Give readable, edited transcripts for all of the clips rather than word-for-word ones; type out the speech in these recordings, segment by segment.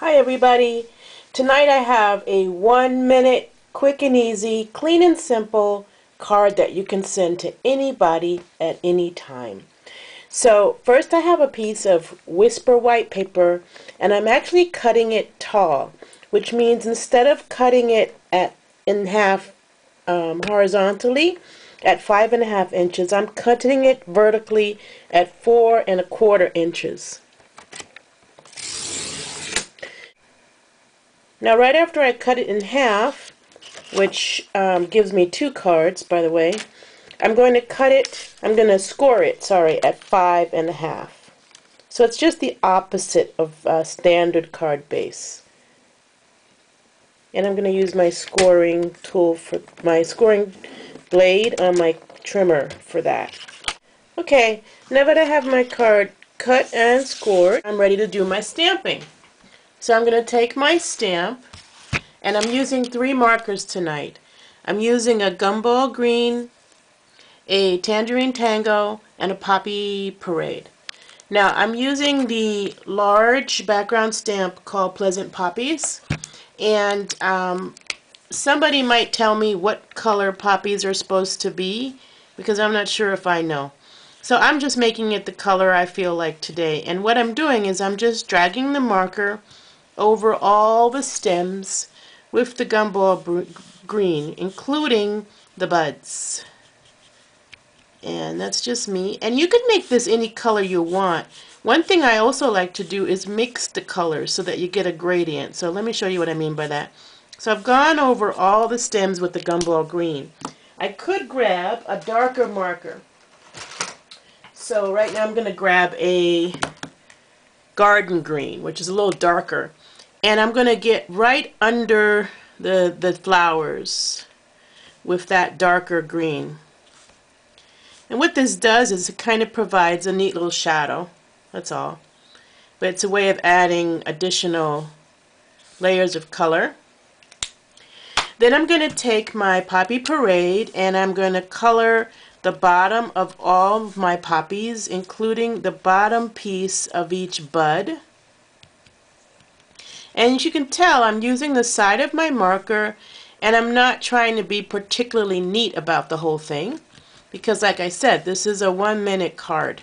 Hi everybody. Tonight I have a 1-minute quick and easy, clean and simple card that you can send to anybody at any time. So first I have a piece of Whisper white paper and I'm actually cutting it tall, which means instead of cutting it in half horizontally at 5.5 inches, I'm cutting it vertically at 4.25 inches. Now right after I cut it in half, which gives me 2 cards, by the way, I'm going to score it, sorry, at 5.5. So it's just the opposite of standard card base. And I'm going to use my scoring tool for my scoring blade on my trimmer for that. Okay, now that I have my card cut and scored, I'm ready to do my stamping. So I'm going to take my stamp, and I'm using 3 markers tonight. I'm using a Gumball green, a Tangerine Tango, and a Poppy Parade. Now I'm using the large background stamp called Pleasant Poppies, and somebody might tell me what color poppies are supposed to be, because I'm not sure if I know. So I'm just making it the color I feel like today, and what I'm doing is I'm just dragging the marker over all the stems with the Gumball green, including the buds. And that's just me. And you can make this any color you want. One thing I also like to do is mix the colors so that you get a gradient. So let me show you what I mean by that. So I've gone over all the stems with the Gumball green. I could grab a darker marker. So right now I'm going to grab a garden green, which is a little darker. And I'm going to get right under the flowers with that darker green. And what this does is it kind of provides a neat little shadow. That's all. But it's a way of adding additional layers of color. Then I'm going to take my Poppy Parade and I'm going to color the bottom of all of my poppies, including the bottom piece of each bud. And as you can tell, I'm using the side of my marker, and I'm not trying to be particularly neat about the whole thing, because like I said, this is a 1-minute card.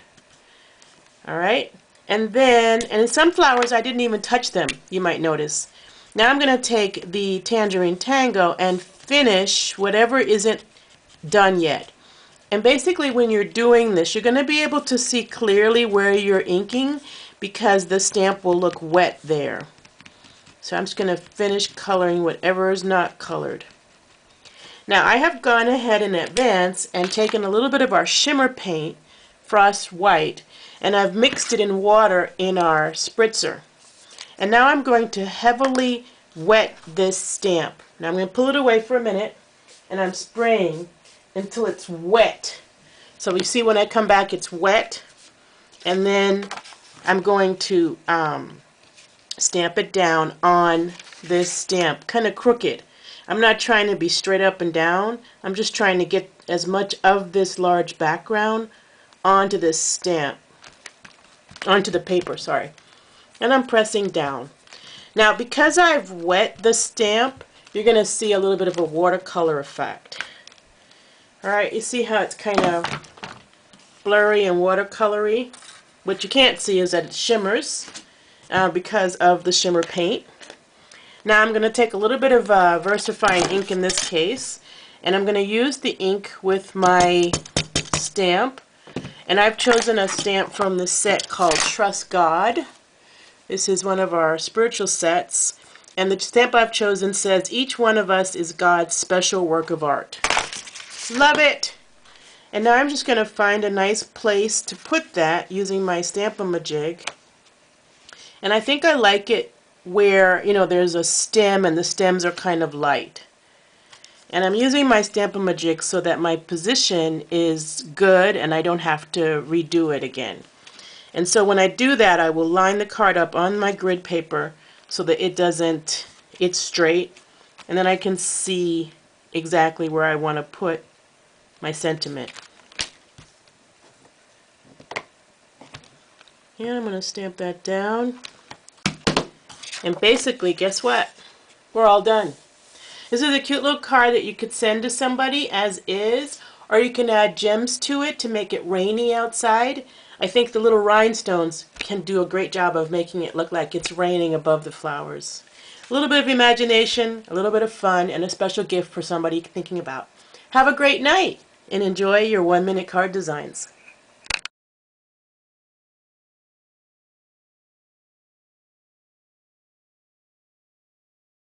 Alright? And then, and some flowers I didn't even touch them, you might notice. Now I'm going to take the Tangerine Tango and finish whatever isn't done yet. And basically when you're doing this, you're going to be able to see clearly where you're inking, because the stamp will look wet there. So I'm just going to finish coloring whatever is not colored. Now I have gone ahead in advance and taken a little bit of our Shimmer paint, Frost White, and I've mixed it in water in our spritzer. And now I'm going to heavily wet this stamp. Now I'm going to pull it away for a minute, and I'm spraying until it's wet. So you see when I come back it's wet, and then I'm going to stamp it down on this stamp, kind of crooked. I'm not trying to be straight up and down. I'm just trying to get as much of this large background onto this stamp, onto the paper, sorry. And I'm pressing down. Now because I've wet the stamp, you're going to see a little bit of a watercolor effect. Alright, you see how it's kind of blurry and watercolory? What you can't see is that it shimmers because of the Shimmer paint. Now I'm going to take a little bit of VersaFine ink in this case, and I'm going to use the ink with my stamp. And I've chosen a stamp from the set called Trust God. This is one of our spiritual sets, and the stamp I've chosen says, "Each one of us is God's special work of art." Love it! And now I'm just going to find a nice place to put that using my Stamp-A-Majig. And I think I like it where, you know, there's a stem and the stems are kind of light. And I'm using my Stamp-A-Majig so that my position is good and I don't have to redo it again. And so when I do that, I will line the card up on my grid paper so that it's straight, and then I can see exactly where I want to put my sentiment. And I'm going to stamp that down. And basically, guess what? We're all done. This is a cute little card that you could send to somebody as is, or you can add gems to it to make it rainy outside. I think the little rhinestones can do a great job of making it look like it's raining above the flowers. A little bit of imagination, a little bit of fun, and a special gift for somebody thinking about. Have a great night and enjoy your 1-minute card designs.